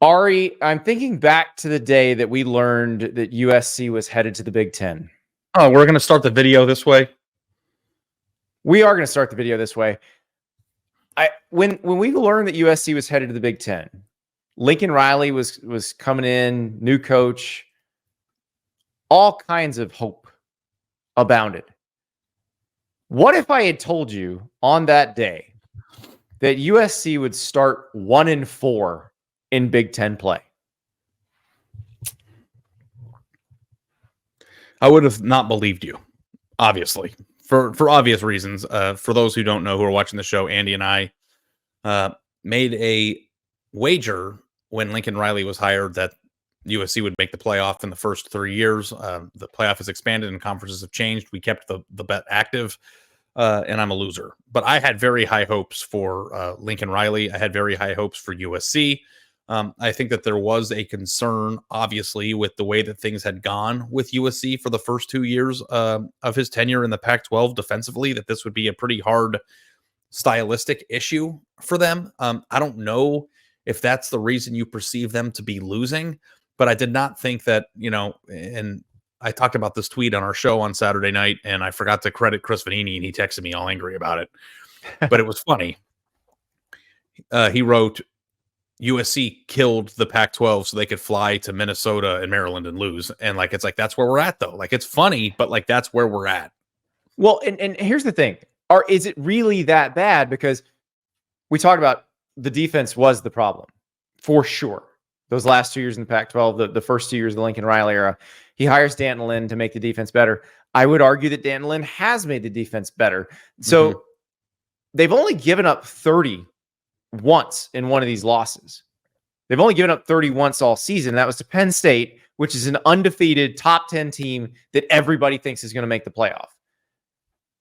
Ari, I'm thinking back to the day that we learned that USC was headed to the Big Ten. Oh, we're going to start the video this way? We are going to start the video this way. When we learned that USC was headed to the Big Ten, Lincoln Riley was coming in, new coach, all kinds of hope abounded. What if I had told you on that day that USC would start 1-4 in Big Ten play? I would have not believed you, obviously, for obvious reasons. For those who don't know, who are watching the show, Andy and I made a wager when Lincoln Riley was hired that USC would make the playoff in the first 3 years. The playoff has expanded and conferences have changed. We kept the bet active, and I'm a loser. But I had very high hopes for Lincoln Riley. I had very high hopes for USC. I think that there was a concern, obviously, with the way that things had gone with USC for the first 2 years of his tenure in the Pac-12 defensively, that this would be a pretty hard stylistic issue for them. I don't know if that's the reason you perceive them to be losing, but I did not think that, and I talked about this tweet on our show on Saturday night, and I forgot to credit Chris Vanini, and he texted me all angry about it, but it was funny. He wrote, USC killed the Pac-12 so they could fly to Minnesota and Maryland and lose. And it's that's where we're at, though. It's funny, but that's where we're at. Well, and here's the thing. Is it really that bad? Because we talked about the defense was the problem for sure. Those last 2 years in the Pac-12, the first 2 years of the Lincoln Riley era, he hires Danton Lynn to make the defense better. I would argue that Danton Lynn has made the defense better. So they've only given up 30 once in one of these losses. They've only given up 30 once all season. That was to Penn State, which is an undefeated top 10 team that everybody thinks is going to make the playoff.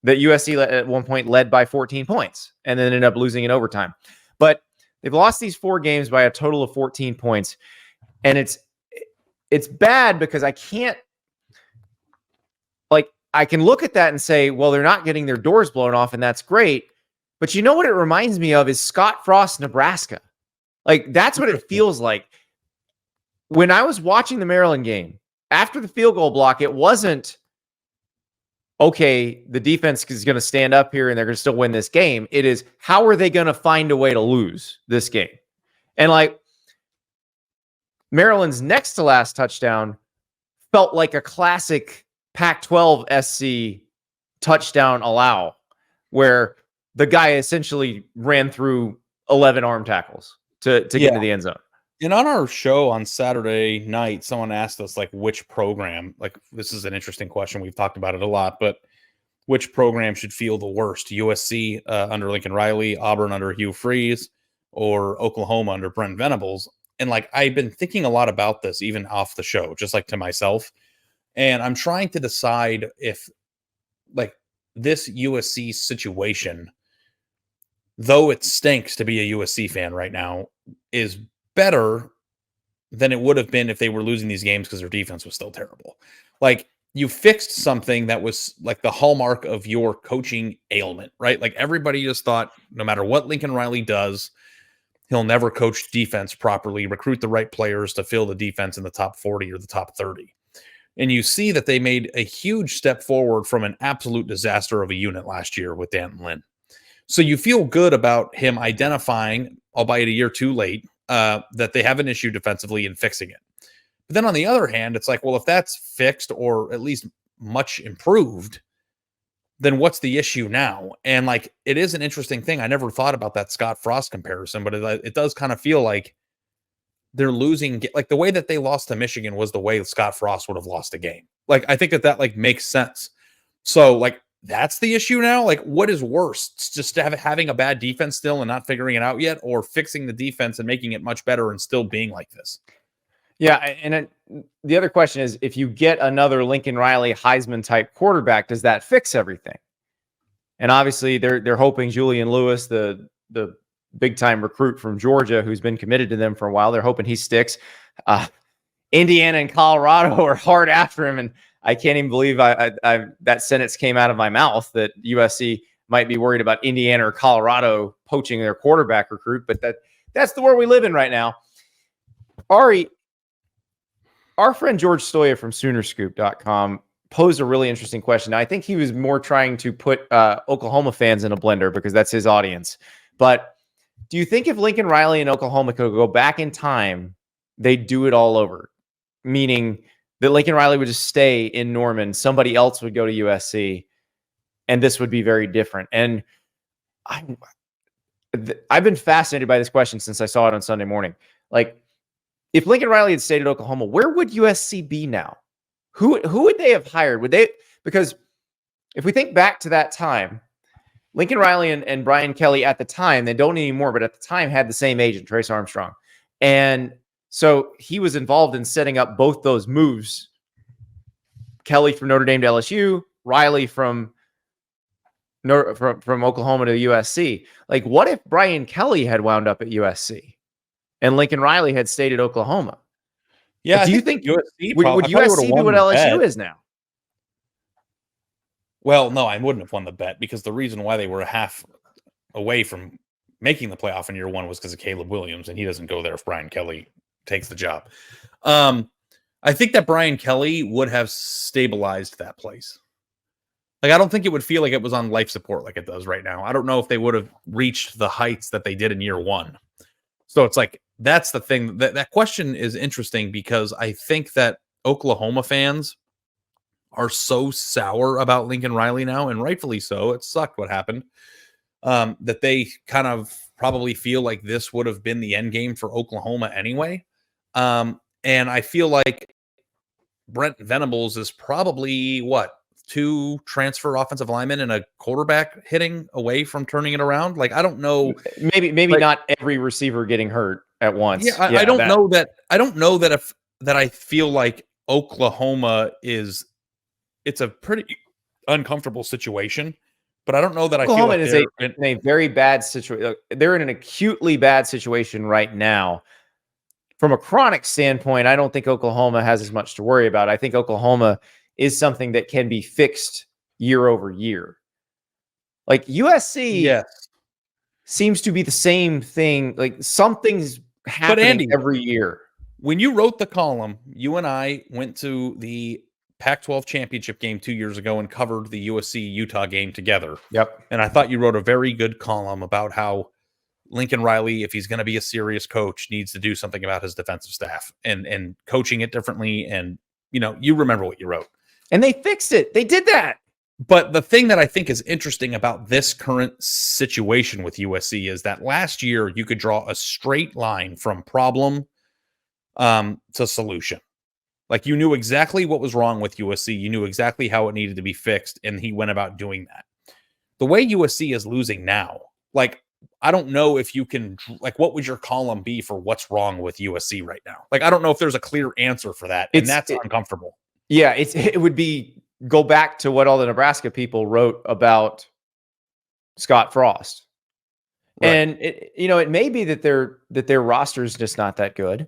That USC at one point led by 14 points and then ended up losing in overtime. But they've lost these 4 games by a total of 14 points. And it's bad because I can't, I can look at that and say, well, they're not getting their doors blown off, and that's great. But you know what it reminds me of is Scott Frost, Nebraska. That's what it feels like. When I was watching the Maryland game, after the field goal block, it wasn't, okay, the defense is going to stand up here and they're going to still win this game. It is, how are they going to find a way to lose this game? And Maryland's next to last touchdown felt like a classic Pac-12 SC touchdown allow, where the guy essentially ran through 11 arm tackles to get into the end zone. And on our show on Saturday night, someone asked us, which program, this is an interesting question. We've talked about it a lot, but which program should feel the worst? USC under Lincoln Riley, Auburn under Hugh Freeze, or Oklahoma under Brent Venables? And I've been thinking a lot about this, even off the show, just to myself. And I'm trying to decide if this USC situation, though it stinks to be a USC fan right now, is better than it would have been if they were losing these games because their defense was still terrible. You fixed something that was the hallmark of your coaching ailment, right? Everybody just thought no matter what Lincoln Riley does, he'll never coach defense properly, recruit the right players to fill the defense in the top 40 or the top 30. And you see that they made a huge step forward from an absolute disaster of a unit last year with Danton Lynn. So you feel good about him identifying, albeit a year too late, that they have an issue defensively and fixing it. But then on the other hand, it's well, if that's fixed or at least much improved, then what's the issue now? And it is an interesting thing. I never thought about that Scott Frost comparison, but it does kind of feel like they're losing. The way that they lost to Michigan was the way Scott Frost would have lost a game. I think that makes sense. So that's the issue now. What is worse? It's just having a bad defense still and not figuring it out yet, or fixing the defense and making it much better and still being like this? Yeah, and the other question is, if you get another Lincoln Riley Heisman type quarterback, does that fix everything? And obviously, they're hoping Julian Lewis, the big time recruit from Georgia, who's been committed to them for a while, they're hoping he sticks. Indiana and Colorado are hard after him, and I can't even believe that sentence came out of my mouth that USC might be worried about Indiana or Colorado poaching their quarterback recruit, but that's the world we live in right now. Ari, our friend George Stoya from Soonerscoop.com posed a really interesting question. Now, I think he was more trying to put Oklahoma fans in a blender because that's his audience. But do you think if Lincoln Riley and Oklahoma could go back in time, they'd do it all over? Meaning that Lincoln Riley would just stay in Norman, somebody else would go to USC, and this would be very different. And I've been fascinated by this question since I saw it on Sunday morning. Like, if Lincoln Riley had stayed at Oklahoma, where would USC be now? Who would they have hired? Would they? Because if we think back to that time, Lincoln Riley and Brian Kelly at the time, they don't anymore, but at the time had the same agent, Trace Armstrong. And so he was involved in setting up both those moves. Kelly from Notre Dame to LSU, Riley from Oklahoma to USC. Like, what if Brian Kelly had wound up at USC and Lincoln Riley had stayed at Oklahoma? Yeah. Do you think USC would USC be what LSU is now? Well, no, I wouldn't have won the bet because the reason why they were half away from making the playoff in year one was because of Caleb Williams, and he doesn't go there if Brian Kelly takes the job. I think that Brian Kelly would have stabilized that place. Like, I don't think it would feel like it was on life support like it does right now. I don't know if they would have reached the heights that they did in year one. So it's like, that's the thing. That question is interesting because I think that Oklahoma fans are so sour about Lincoln Riley now, and rightfully so. It sucked what happened. That they kind of probably feel like this would have been the end game for Oklahoma anyway. And I feel like Brent Venables is probably 2 transfer offensive linemen and a quarterback hitting away from turning it around. Like, I don't know. Maybe like, not every receiver getting hurt at once. Yeah, I don't know that. I don't know that I feel like Oklahoma is. It's a pretty uncomfortable situation, but I don't know that Oklahoma I feel like is in a very bad situation. They're in an acutely bad situation right now. From a chronic standpoint, I don't think Oklahoma has as much to worry about. I think Oklahoma is something that can be fixed year over year. Like, USC seems to be the same thing. Like, something's happening every year. When you wrote the column, you and I went to the Pac-12 championship game 2 years ago and covered the USC-Utah game together. Yep. And I thought you wrote a very good column about how Lincoln Riley, if he's going to be a serious coach, needs to do something about his defensive staff and coaching it differently. And, you remember what you wrote. And they fixed it. They did that. But the thing that I think is interesting about this current situation with USC is that last year you could draw a straight line from problem to solution. Like, you knew exactly what was wrong with USC. You knew exactly how it needed to be fixed, and he went about doing that. The way USC is losing now, like, I don't know if you can, like, what would your column be for what's wrong with USC right now? Like, I don't know if there's a clear answer for that, and that's uncomfortable. Yeah, it would be go back to what all the Nebraska people wrote about Scott Frost. Right. And it may be that their roster is just not that good.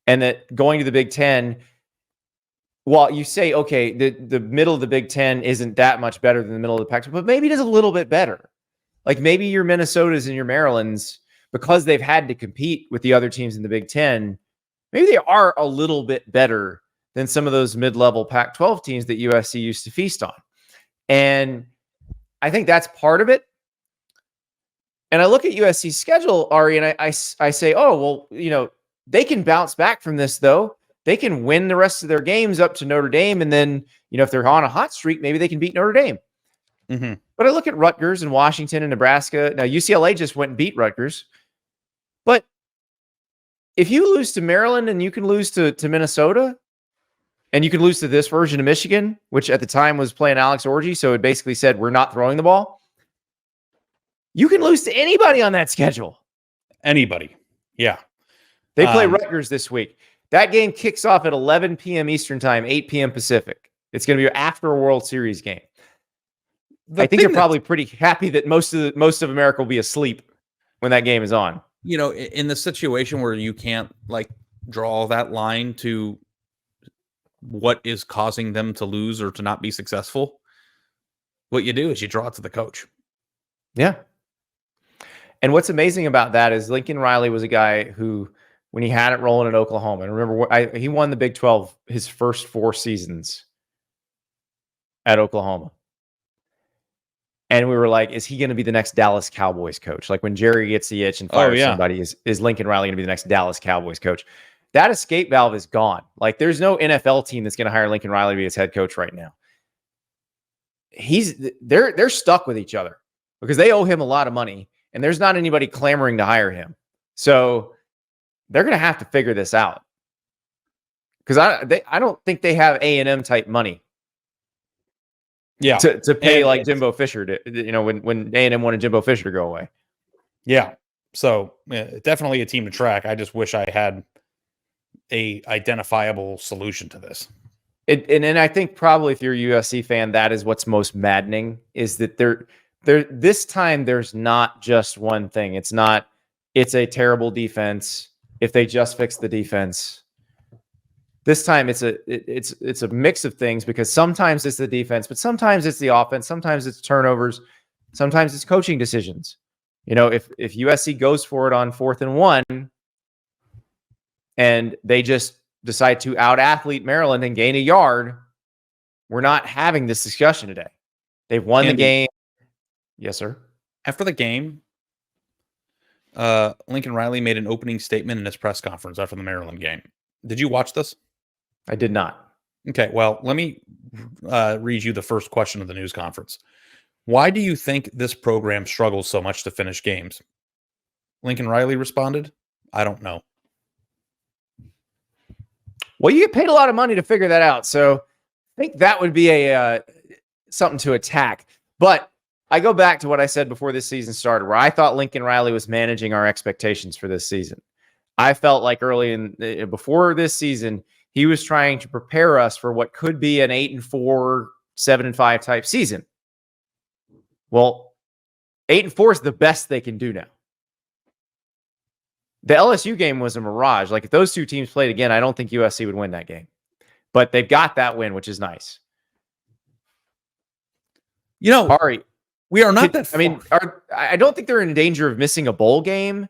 And that going to the Big Ten, while you say, okay, the middle of the Big Ten isn't that much better than the middle of the Pac-12, but maybe it is a little bit better. Like, maybe your Minnesotas and your Marylands, because they've had to compete with the other teams in the Big Ten, maybe they are a little bit better than some of those mid-level Pac-12 teams that USC used to feast on. And I think that's part of it. And I look at USC's schedule, Ari, and I say, oh, well, they can bounce back from this, though. They can win the rest of their games up to Notre Dame. And then, if they're on a hot streak, maybe they can beat Notre Dame. Mm-hmm. But I look at Rutgers and Washington and Nebraska. Now, UCLA just went and beat Rutgers. But if you lose to Maryland and you can lose to Minnesota, and you can lose to this version of Michigan, which at the time was playing Alex Orji, so it basically said, we're not throwing the ball. You can lose to anybody on that schedule. Anybody. Yeah. They play Rutgers this week. That game kicks off at 11 p.m. Eastern time, 8 p.m. Pacific. It's going to be after a World Series game. I think they're probably pretty happy that most of America will be asleep when that game is on. In the situation where you can't draw that line to what is causing them to lose or to not be successful, what you do is you draw it to the coach. Yeah. And what's amazing about that is Lincoln Riley was a guy who when he had it rolling at Oklahoma. And remember, he won the Big 12 his first 4 seasons at Oklahoma. And we were like, is he going to be the next Dallas Cowboys coach? Like when Jerry gets the itch and fires somebody, is Lincoln Riley going to be the next Dallas Cowboys coach? That escape valve is gone. Like there's no NFL team that's going to hire Lincoln Riley to be his head coach right now. They're stuck with each other because they owe him a lot of money and there's not anybody clamoring to hire him. So they're going to have to figure this out because I don't think they have A&M type money. Yeah, to pay like Jimbo Fisher to, when A&M wanted Jimbo Fisher to go away. Yeah, so definitely a team to track. I just wish I had a identifiable solution to this. And I think probably if you're a USC fan, that is what's most maddening is that this time there's not just one thing. It's a terrible defense. If they just fix the defense. This time it's a mix of things because sometimes it's the defense, but sometimes it's the offense, sometimes it's turnovers, sometimes it's coaching decisions. If USC goes for it on 4th and 1 and they just decide to out-athlete Maryland and gain a yard, we're not having this discussion today. They've won the game. Yes, sir. After the game, Lincoln Riley made an opening statement in his press conference after the Maryland game. Did you watch this? I did not. Okay, well, let me read you the first question of the news conference. Why do you think this program struggles so much to finish games? Lincoln Riley responded, I don't know. Well, you get paid a lot of money to figure that out, so I think that would be a something to attack. But I go back to what I said before this season started, where I thought Lincoln Riley was managing our expectations for this season. I felt like before this season, he was trying to prepare us for what could be an 8-4, 7-5 type season. Well, 8-4 is the best they can do now. The LSU game was a mirage. Like if those two teams played again, I don't think USC would win that game. But they've got that win, which is nice. Ari, we are not that far. I mean, I don't think they're in danger of missing a bowl game.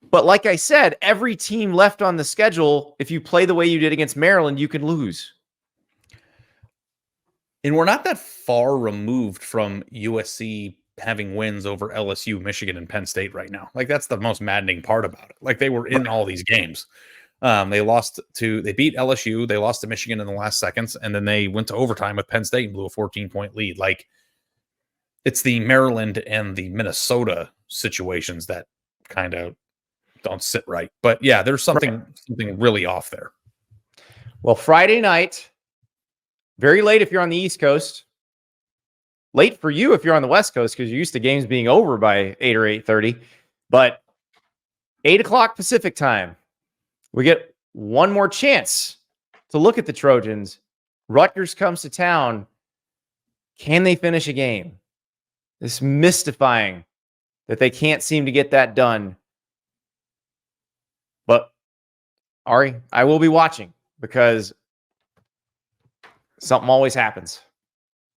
But like I said, every team left on the schedule, if you play the way you did against Maryland, you can lose. And we're not that far removed from USC having wins over LSU, Michigan, and Penn State right now. Like that's the most maddening part about it. Like they were in all these games. They beat LSU, they lost to Michigan in the last seconds, and then they went to overtime with Penn State and blew a 14-point lead. Like it's the Maryland and the Minnesota situations that kind of don't sit right. But yeah, there's something really off there. Well, Friday night, very late if you're on the East Coast. Late for you if you're on the West Coast because you're used to games being over by 8 or 8:30. But 8 o'clock Pacific time, we get one more chance to look at the Trojans. Rutgers comes to town. Can they finish a game? It's mystifying that they can't seem to get that done. But, Ari, I will be watching because something always happens.